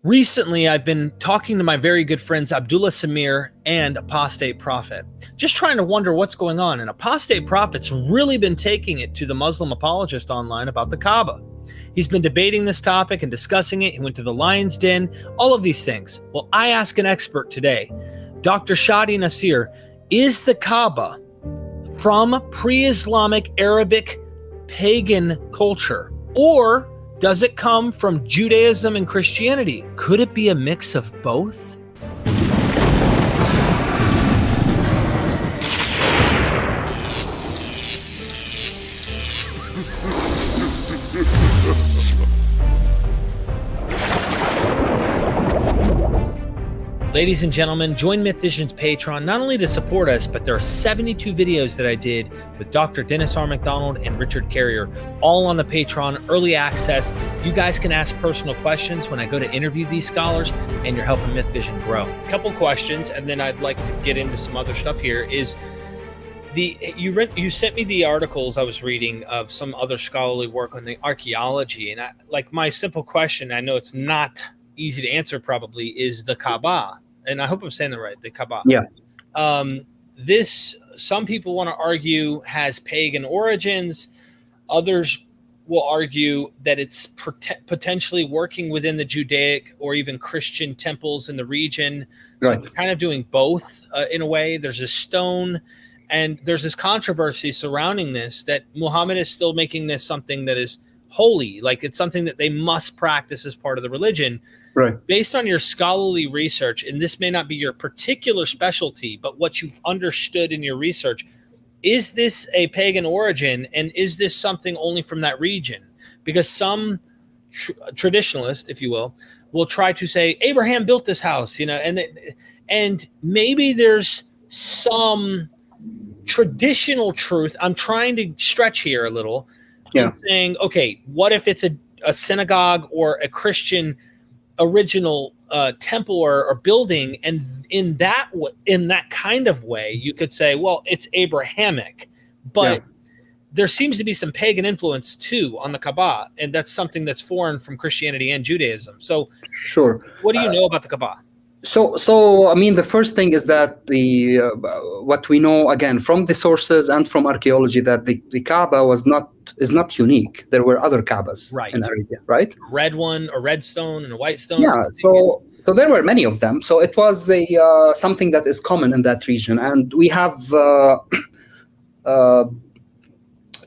Recently, I've been talking to my very good friends Abdullah Samir and Apostate Prophet, just trying to wonder what's going on. And Apostate Prophet's really been taking it to the Muslim apologist online about the Kaaba. He's been debating this topic and discussing it. He went to the Lion's Den, all of these things. Well, I ask an expert today, Dr. Shady Nasser, is the Kaaba from pre-Islamic Arabic pagan culture, or does it come from Judaism and Christianity? Could it be a mix of both? Ladies and gentlemen, join MythVision's Patreon not only to support us, but there are 72 videos that I did with Dr. Dennis R. McDonald and Richard Carrier, all on the Patreon, early access. You guys can ask personal questions when I go to interview these scholars, and you're helping MythVision grow. A couple questions, and then I'd like to get into some other stuff here. Is you sent me the articles I was reading of some other scholarly work on the archaeology, and my simple question, I know it's not easy to answer probably, is the Kaaba. And I hope I'm saying that right, the Kaaba. Yeah. This, some people want to argue, has pagan origins. Others will argue that it's potentially working within the Judaic or even Christian temples in the region. So Right. they're kind of doing both in a way. There's a stone, and there's this controversy surrounding this, that Muhammad is still making this something that is holy, like it's something that they must practice as part of the religion. Right. Based on your scholarly research, and this may not be your particular specialty, but what you've understood in your research, is this a pagan origin, and is this something only from that region? Because some traditionalists, if you will try to say Abraham built this house, and maybe there's some traditional truth. I'm trying to stretch here a little. Yeah. Saying, okay, what if it's a synagogue or a Christian original temple or building, and in that kind of way, you could say, well, it's Abrahamic, but there seems to be some pagan influence too on the Kaaba, and that's something that's foreign from Christianity and Judaism. So, sure. What do you know about the Kaaba? So I mean, the first thing is that the what we know, again, from the sources and from archaeology, that the Kaaba is not unique. There were other Kaabas in Arabia, right? Red one, a red stone, and a white stone. Yeah. So there were many of them. So it was something that is common in that region, and we have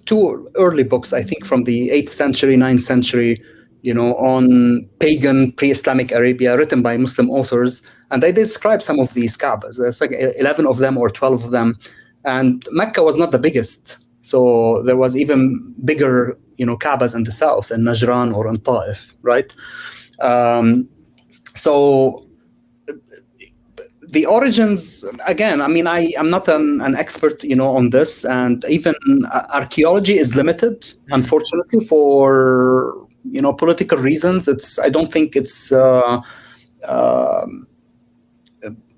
two early books, I think, from the 8th century, 9th century. On pagan pre-Islamic Arabia, written by Muslim authors, and they describe some of these Kaabas. There's like 11 of them or 12 of them, and Mecca was not the biggest, so there was even bigger, Kaabas in the south, in Najran or in Ta'if, right? So the origins, again, I mean, I'm not an expert, on this, and even archaeology is limited, unfortunately, for political reasons. I don't think it's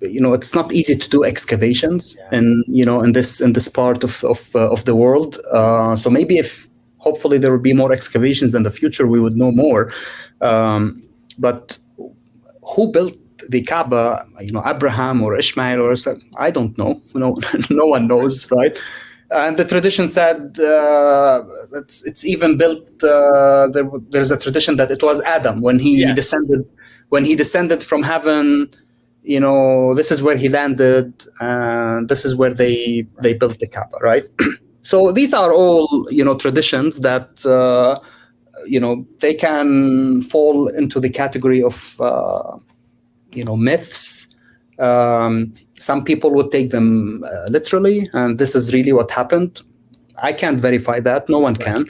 it's not easy to do excavations in this part of the world. So maybe hopefully there will be more excavations in the future, we would know more. But who built the Kaaba? Abraham or Ishmael or I don't know. No one knows, right? And the tradition said it's even built. There's a tradition that it was Adam when he descended. When he descended from heaven, this is where he landed, and this is where they built the Kaaba, right? So these are all traditions that they can fall into the category of myths. Some people would take them literally, and this is really what happened. I can't verify that. No one can.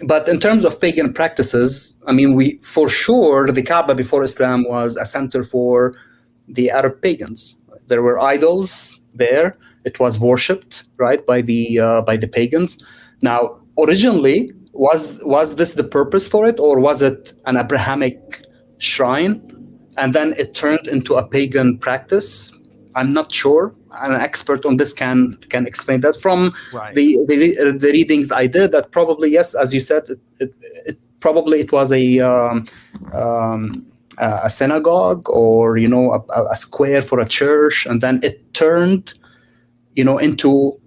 But in terms of pagan practices, I mean, for sure, the Kaaba before Islam was a center for the Arab pagans. There were idols there. It was worshipped, right, by the pagans. Now, originally, was this the purpose for it, or was it an Abrahamic shrine, and then it turned into a pagan practice? I'm not sure. An expert on this can explain that. From the readings I did, that probably, yes, as you said, it was a synagogue or a square for a church, and then it turned into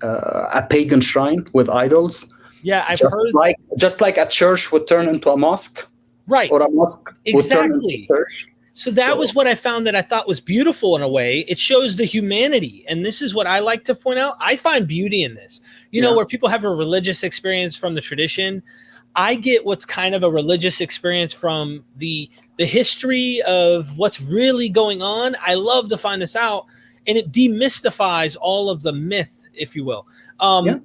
a pagan shrine with idols. Yeah, I've heard just like a church would turn into a mosque, right? Or a mosque would turn into a church. So that was what I found that I thought was beautiful in a way. It shows the humanity. And this is what I like to point out. I find beauty in this, where people have a religious experience from the tradition. I get what's kind of a religious experience from the history of what's really going on. I love to find this out, and it demystifies all of the myth, if you will. There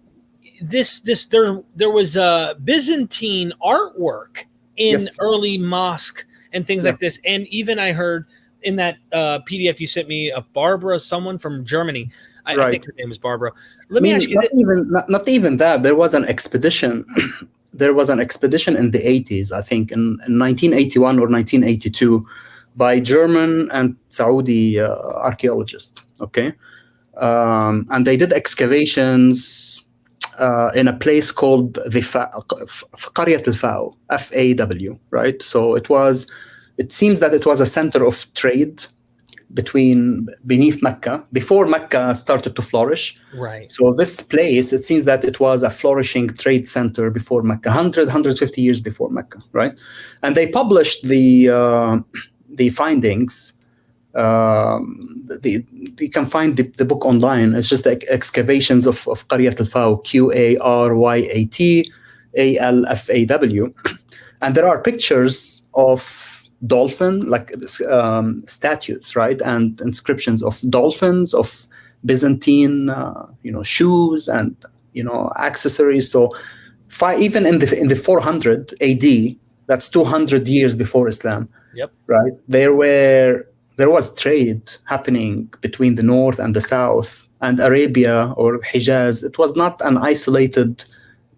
was a Byzantine artwork in early mosque and things like this. And even I heard in that PDF you sent me of Barbara, someone from Germany. I think her name was Barbara. Let me ask you not even that. There was an expedition. There was an expedition in the 80s, I think, in 1981 or 1982, by German and Saudi archaeologists. Okay, and they did excavations in a place called the قرية الفاو, FAW, right? So it seems that it was a center of trade beneath Mecca, before Mecca started to flourish. Right. So this place, it seems that it was a flourishing trade center before Mecca, 150 years before Mecca, right? And they published the findings. You can find the book online. It's just like excavations of Qaryat al-Faw, Qaryat-Alfaw, and there are pictures of dolphin, like statues, right, and inscriptions of dolphins, of Byzantine, shoes and accessories. So, even in the 400 AD, that's 200 years before Islam. Yep. Right. There was trade happening between the north and the south and Arabia or Hijaz. It was not an isolated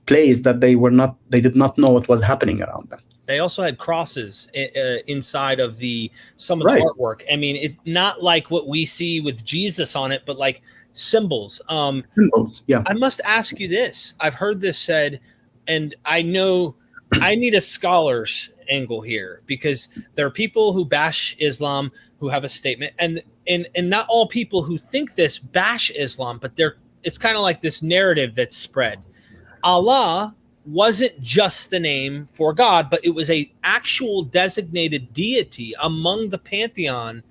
place that they did not know what was happening around them. They also had crosses inside of some of the artwork. I mean, it not like what we see with Jesus on it, but like symbols. Symbols, yeah. I must ask you this. I've heard this said, and I know I need a scholar's angle here, because there are people who bash Islam who have a statement, and not all people who think this bash Islam, but it's kind of like this narrative that's spread. Allah wasn't just the name for God, but it was a actual designated deity among the pantheon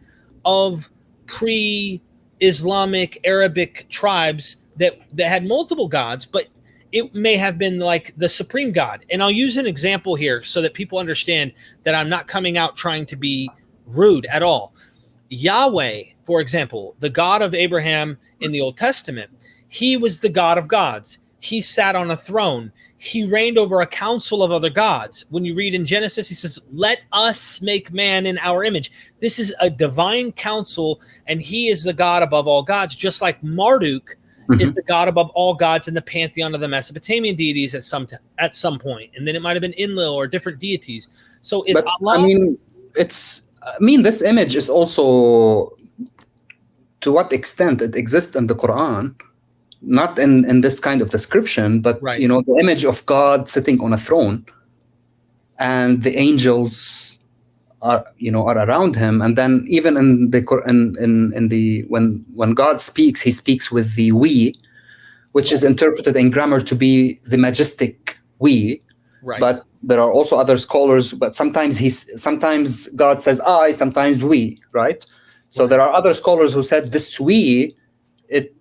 of pre-Islamic Arabic tribes that had multiple gods, but it may have been like the supreme God. And I'll use an example here so that people understand that I'm not coming out trying to be rude at all. Yahweh, for example, the God of Abraham in the Old Testament, he was the God of gods. He sat on a throne. He reigned over a council of other gods. When you read in Genesis, he says, let us make man in our image. This is a divine council, and he is the God above all gods, just like Marduk is the God above all gods in the pantheon of the Mesopotamian deities at some point. And then it might have been Enlil or different deities. So is Allah... this image is also, to what extent it exists in the Quran, not in this kind of description, but the image of God sitting on a throne, and the angels are around him. And then even in the when God speaks, he speaks with the we, which is interpreted in grammar to be the majestic we. Right. But there are also other scholars, but sometimes God says I, sometimes we, right? So there are other scholars who said this we, it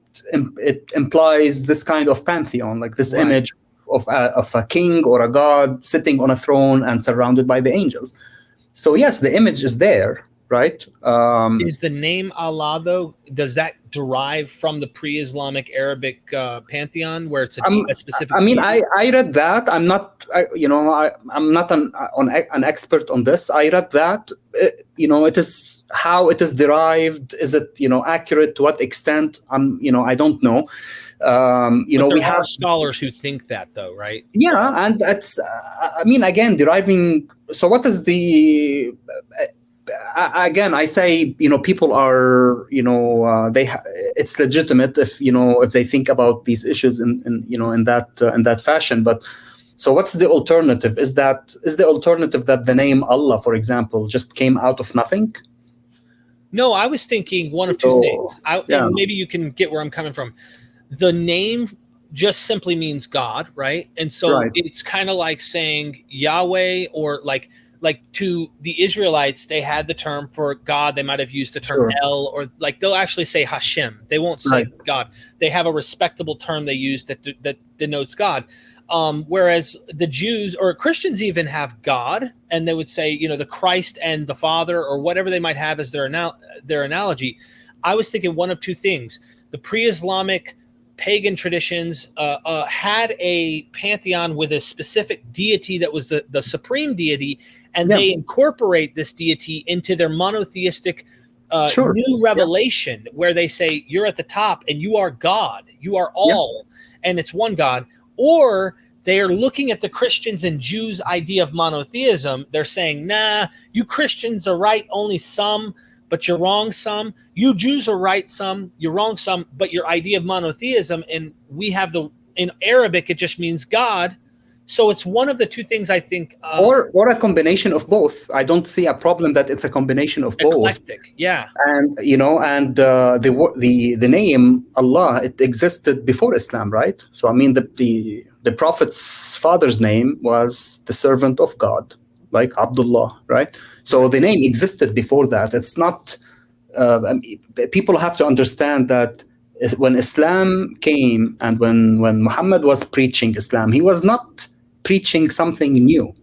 implies this kind of pantheon, like this image of a king or a god sitting on a throne and surrounded by the angels. So yes, the image is there, right? Is the name Allah, though, does that derive from the pre-Islamic Arabic pantheon, where it's a specific? I mean, I read that. I'm not, I'm not an expert on this. I read that. It is how it is derived. Is it accurate? To what extent? I don't know. We have scholars who think that, though, right? Yeah, and that's. Again, deriving. So, what is the? Again, I say, people are, it's legitimate if they think about these issues in that fashion. But So what's the alternative? Is the alternative that the name Allah, for example, just came out of nothing? No, I was thinking one of two things. And maybe you can get where I'm coming from. The name just simply means God, right? And so it's kind of like saying Yahweh, or like to the Israelites, they had the term for God. They might have used the term El, or like they'll actually say Hashem. They won't say God. They have a respectable term they use that denotes God. Whereas the Jews or Christians even have God, and they would say, the Christ and the Father, or whatever they might have as their analogy. I was thinking one of two things. The pre-Islamic pagan traditions had a pantheon with a specific deity that was the supreme deity, and they incorporate this deity into their monotheistic new revelation, where they say, you're at the top and you are God, you are all, and it's one God. Or they are looking at the Christians and Jews' idea of monotheism. They're saying, nah, you Christians are right only some, but you're wrong some. You Jews are right some, you're wrong some, but your idea of monotheism, and we have in Arabic, it just means God. So it's one of the two things, I think. Or a combination of both. I don't see a problem that it's a combination of both. Eclectic, yeah. And, the name Allah, it existed before Islam, right? So, I mean, the Prophet's father's name was the servant of God, like Abdullah, right? So the name existed before that. It's not, people have to understand that when Islam came and when Muhammad was preaching Islam, he was not preaching something new.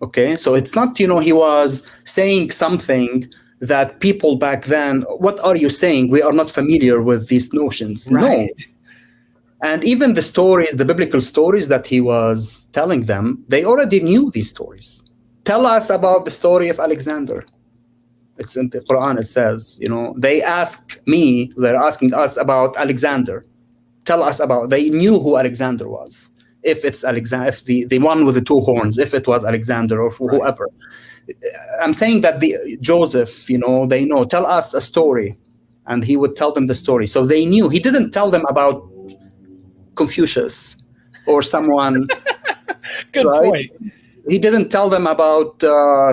Okay, so it's not, he was saying something that people back then, what are you saying? We are not familiar with these notions. Right. No. And even the stories, the biblical stories that he was telling them, they already knew these stories. Tell us about the story of Alexander. It's in the Quran, it says, they're asking us about Alexander. Tell us about, they knew who Alexander was. If it's Alexander, if the one with the two horns, if it was Alexander or whoever. I'm saying that Joseph, they know, tell us a story. And he would tell them the story. So they knew. He didn't tell them about Confucius or someone. Good point. He didn't tell them about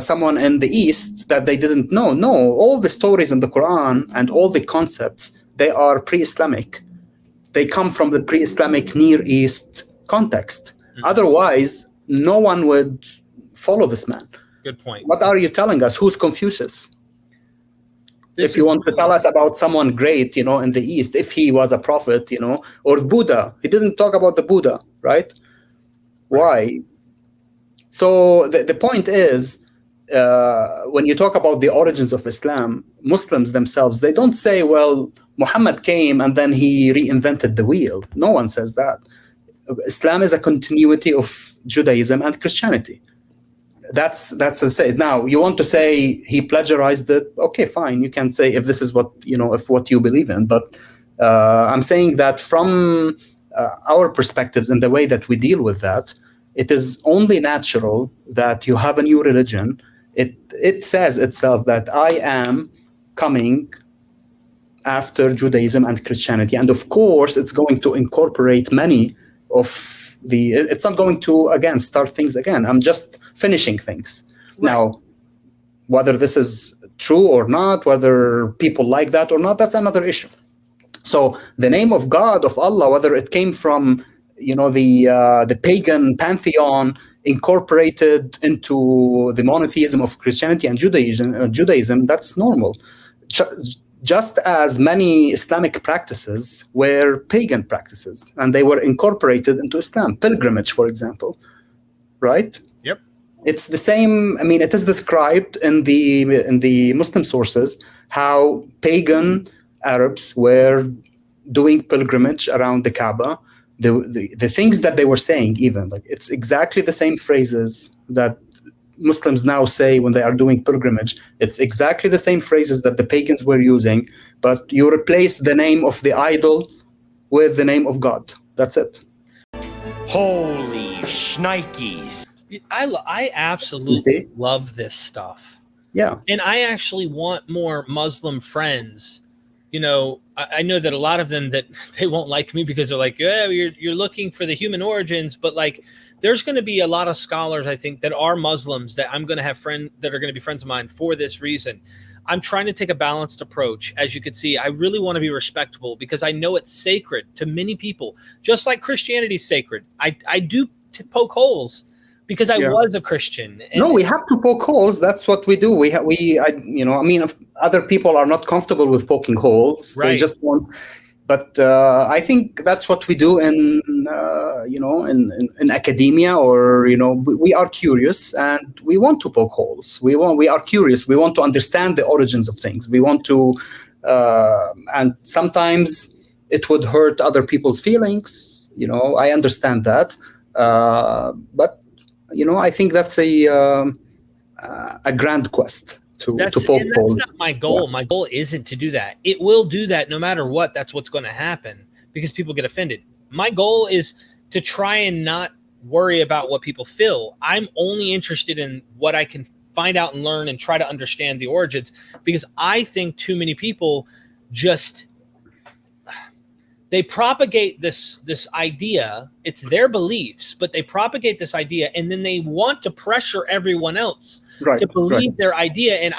someone in the East that they didn't know. No, all the stories in the Quran and all the concepts, they are pre-Islamic. They come from the pre-Islamic Near East context. Otherwise, no one would follow this man. Good point. What are you telling us? Who's Confucius? If you want to tell us about someone great, in the East, if he was a prophet, or Buddha, he didn't talk about the Buddha, right? Why? So the point is, when you talk about the origins of Islam, Muslims themselves, they don't say, well, Muhammad came and then he reinvented the wheel. No one says that. Islam is a continuity of Judaism and Christianity. That's the say. Now, you want to say he plagiarized it? Okay, fine. You can say if this is what if what you believe in. But I'm saying that from our perspectives and the way that we deal with that, it is only natural that you have a new religion. It says itself that I am coming after Judaism and Christianity, and of course, it's going to incorporate many of it's not going to, again, start things again. I'm just finishing things. Right. Now, whether this is true or not, whether people like that or not, that's another issue. So the name of God, of Allah, whether it came from, the pagan pantheon incorporated into the monotheism of Christianity and Judaism, that's normal. Just as many Islamic practices were pagan practices, and they were incorporated into Islam. Pilgrimage, for example, right? Yep. It's the same. I mean, it is described in the Muslim sources how pagan Arabs were doing pilgrimage around the Kaaba. The things that they were saying, even like it's exactly the same phrases that Muslims now say when they are doing pilgrimage. It's exactly the same phrases that the pagans were using, but you replace the name of the idol with the name of God. That's it. Holy shnikes. I absolutely love this stuff. Yeah. And I actually want more Muslim friends you know, I know that a lot of them, that they won't like me because they're like, yeah, you're looking for the human origins, but like, there's going to be a lot of scholars, I think, that are Muslims that I'm going to have that are going to be friends of mine for this reason. I'm trying to take a balanced approach. As you can see, I really want to be respectful because I know it's sacred to many people, just like Christianity is sacred. I do poke holes because I was a Christian. No, we have to poke holes. That's what we do. If other people are not comfortable with poking holes, they just want. But I think that's what we do in academia, or we are curious and we want to poke holes. We are curious. We want to understand the origins of things. We want to, and sometimes it would hurt other people's feelings. I understand that, but I think that's a grand quest. To poke holes. That's not my goal. Yeah. My goal isn't to do that. It will do that no matter what. That's what's going to happen because people get offended. My goal is to try and not worry about what people feel. I'm only interested in what I can find out and learn and try to understand the origins, because I think too many people just, they propagate this idea. It's their beliefs, but they propagate this idea, and then they want to pressure everyone else to believe their idea. And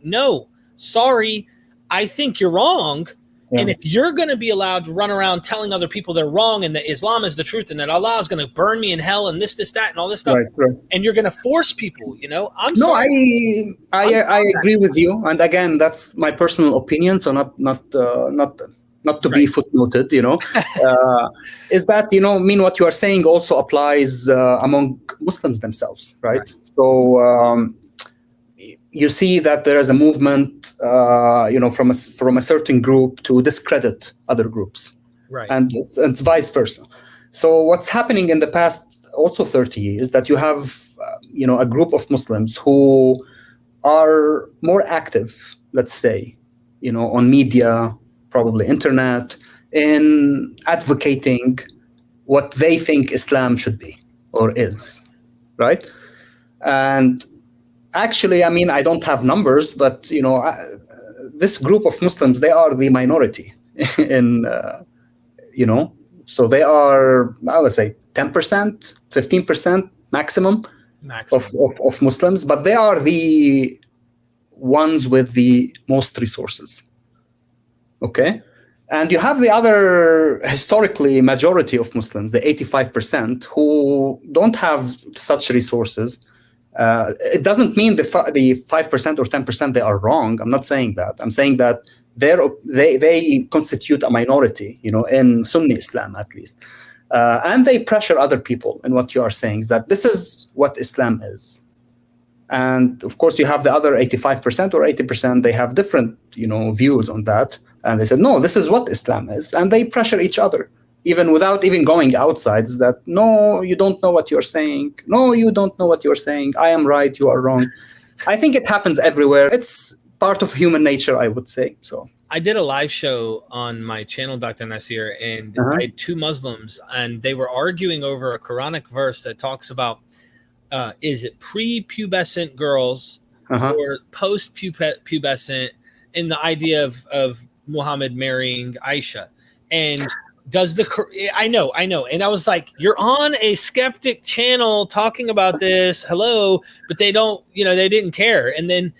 no, sorry, I think you're wrong. Yeah. And if you're going to be allowed to run around telling other people they're wrong and that Islam is the truth and that Allah is going to burn me in hell and this, that, and all this stuff, and you're going to force people, I'm sorry. I agree with you. And again, that's my personal opinion. So not to be footnoted, is that, what you are saying also applies among Muslims themselves, right? So you see that there is a movement, from a certain group to discredit other groups, and it's vice versa. So what's happening in the past also 30 years that you have, a group of Muslims who are more active, let's say, on media, probably internet, in advocating what they think Islam should be or is, right? And actually, I don't have numbers, but this group of Muslims, they are the minority in, so they are, I would say, 10%, 15% maximum. Of Muslims, but they are the ones with the most resources. Okay, and you have the other historically majority of Muslims, the 85%, who don't have such resources. It doesn't mean the 5% or 10% they are wrong. I'm not saying that. I'm saying that they constitute a minority, in Sunni Islam at least, and they pressure other people. And what you are saying is that this is what Islam is. And of course, you have the other 85% or 80%. They have different, views on that. And they said, no, this is what Islam is. And they pressure each other, even without even going outside. Is that, no, you don't know what you're saying. No, you don't know what you're saying. I am right, you are wrong. I think it happens everywhere. It's part of human nature, I would say. So I did a live show on my channel, Dr. Nasser, and I had two Muslims, and they were arguing over a Quranic verse that talks about, is it pre-pubescent girls or post-pubescent, in the idea of Muhammad marrying Aisha, and I know. And I was like, you're on a skeptic channel talking about this. Hello. But they don't, they didn't care. And then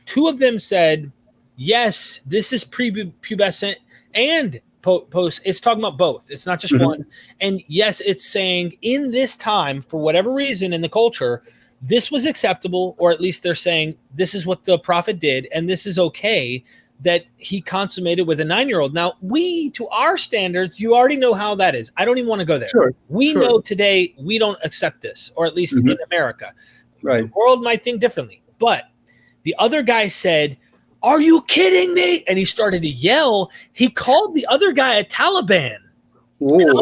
two of them said, yes, this is prepubescent and post. It's talking about both. It's not just one. And yes, it's saying in this time, for whatever reason in the culture, this was acceptable, or at least they're saying this is what the prophet did. And this is okay that he consummated with a 9-year-old. Now, to our standards, you already know how that is. I don't even want to go there. We know today we don't accept this, or at least in America. Right. The world might think differently. But the other guy said, are you kidding me? And he started to yell. He called the other guy a Taliban. And I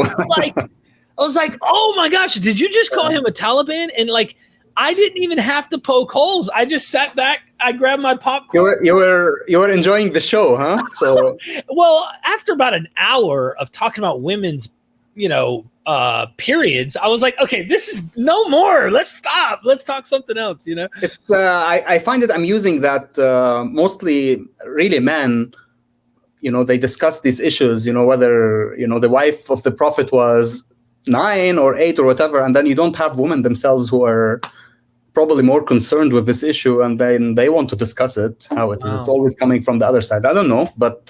was like, oh my gosh, did you just call him a Taliban? And I didn't even have to poke holes. I just sat back. I grabbed my popcorn. You were enjoying the show, huh? So well, after about an hour of talking about women's, periods, I was like, okay, this is no more. Let's stop. Let's talk something else. It's I find it amusing that mostly really men they discuss these issues, whether, the wife of the prophet was 9 or 8 or whatever, and then you don't have women themselves who are probably more concerned with this issue, and then they want to discuss it, how it is. It's always coming from the other side. I don't know, but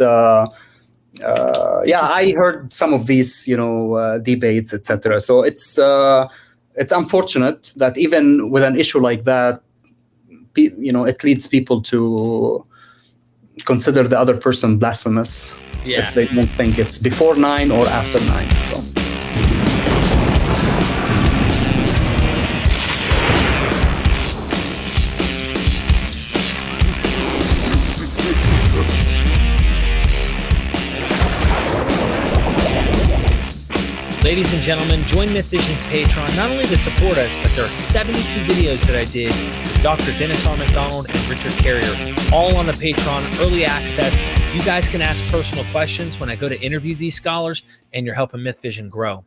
I heard some of these, debates, etc. So it's unfortunate that even with an issue like that, it leads people to consider the other person blasphemous if they don't think it's before 9 or after 9. So. Ladies and gentlemen, join MythVision's Patreon not only to support us, but there are 72 videos that I did with Dr. Dennis R. McDonald and Richard Carrier, all on the Patreon, early access. You guys can ask personal questions when I go to interview these scholars, and you're helping MythVision grow.